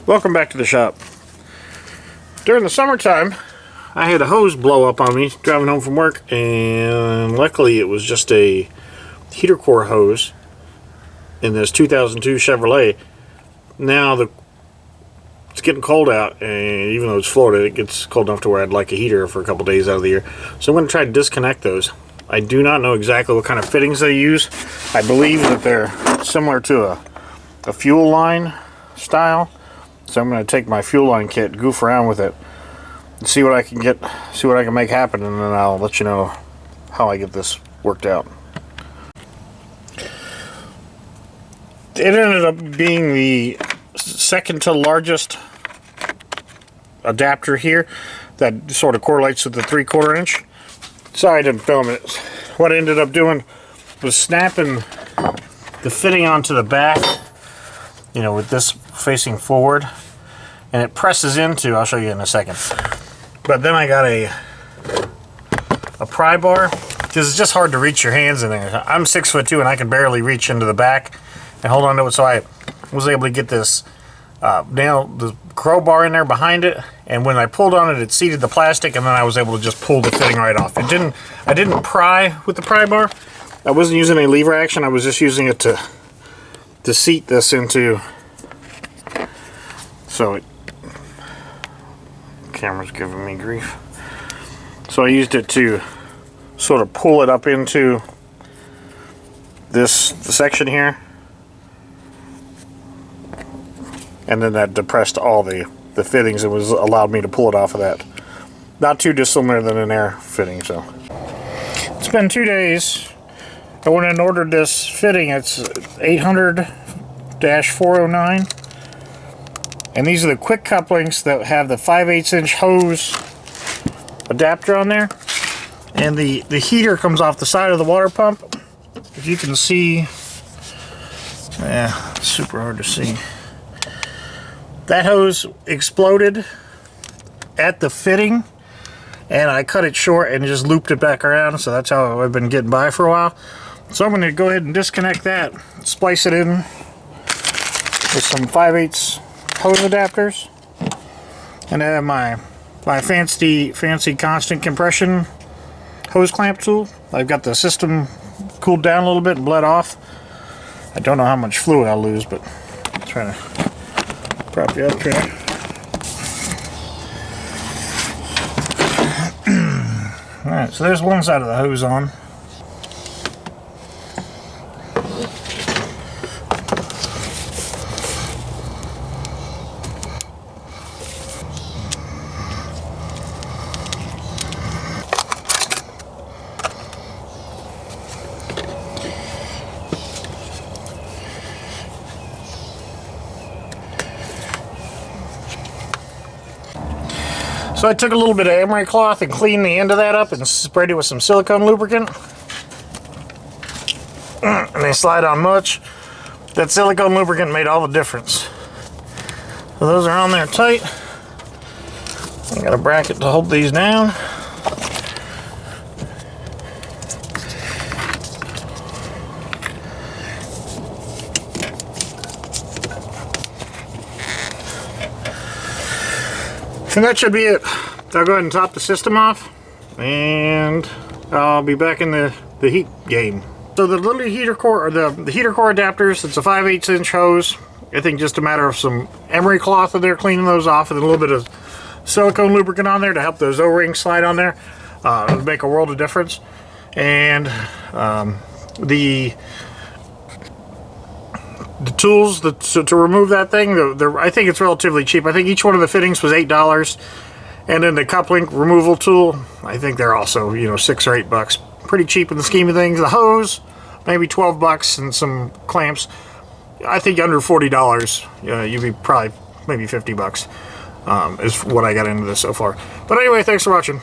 Welcome back to the shop. During the summertime, I had a hose blow up on me driving home from work, and luckily it was just a heater core hose in this 2002 Chevrolet. Now it's getting cold out, and even though it's Florida, it gets cold enough to where I'd like a heater for a couple days out of the year. So I'm going to try to disconnect those. I do not know exactly what kind of fittings they use. I believe that they're similar to a fuel line style. So I'm going to take my fuel line kit, goof around with it, and see what I can make happen, and then I'll let you know how I get this worked out. It ended up being the second to largest adapter here that sort of correlates with the 3/4 inch. Sorry I didn't film it. What I ended up doing was snapping the fitting onto the back, you know, with this facing forward, and it presses into, I'll show you in a second. But then I got a pry bar, because it's just hard to reach your hands in there. I'm 6'2" and I can barely reach into the back and hold on to it, so I was able to get this the crowbar in there behind it, and when I pulled on it, it seated the plastic, and then I was able to just pull the fitting right off. I didn't pry with the pry bar. I wasn't using any lever action. I was just using it to seat this into. So camera's giving me grief. So I used it to sort of pull it up into the section here, and then that depressed all the fittings and allowed me to pull it off of that. Not too dissimilar than an air fitting. So it's been 2 days. I went and ordered this fitting. It's 800-409, and these are the quick couplings that have the 5/8 inch hose adapter on there, and the heater comes off the side of the water pump. If you can see, it's super hard to see. That hose exploded at the fitting, and I cut it short and just looped it back around, so that's how I've been getting by for a while. So I'm going to go ahead and disconnect that, splice it in with some 5/8 hose adapters, and I have my fancy constant compression hose clamp tool. I've got the system cooled down a little bit and bled off. I don't know how much fluid I'll lose, but I'm trying to prop you up here. Alright, so there's one side of the hose on. So I took a little bit of emery cloth and cleaned the end of that up and sprayed it with some silicone lubricant. And they slide on much. That silicone lubricant made all the difference. So those are on there tight. I got a bracket to hold these down. And that should be it. I'll go ahead and top the system off, and I'll be back in the heat game. So the little heater core, or the heater core adapters, it's a 5/8 inch hose. I think just a matter of some emery cloth in there, cleaning those off, and a little bit of silicone lubricant on there to help those O-rings slide on there. It'll make a world of difference. And the tools to remove that thing, I think it's relatively cheap. I think each one of the fittings was $8, and then the coupling removal tool, I think they're also, you know, $6 or $8. Pretty cheap in the scheme of things. The hose, maybe $12, and some clamps. I think under $40, you'd be probably maybe $50 is what I got into this so far. But anyway, thanks for watching.